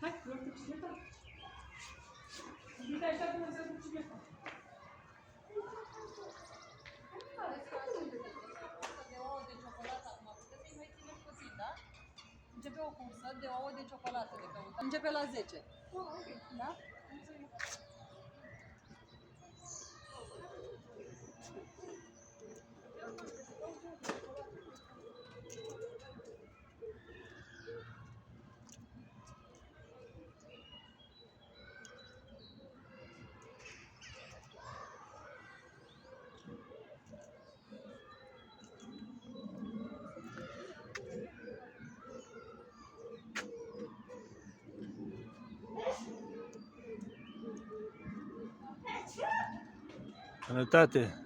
Hai, luăm pe bicicleta. Uite așa până să duc bicicleta. De ouă de ciocolată acum, puteți să-i mai țineți puțin, da? Începe o cursă de ouă de ciocolată de căutat. Începe la 10. Da? Sănătate!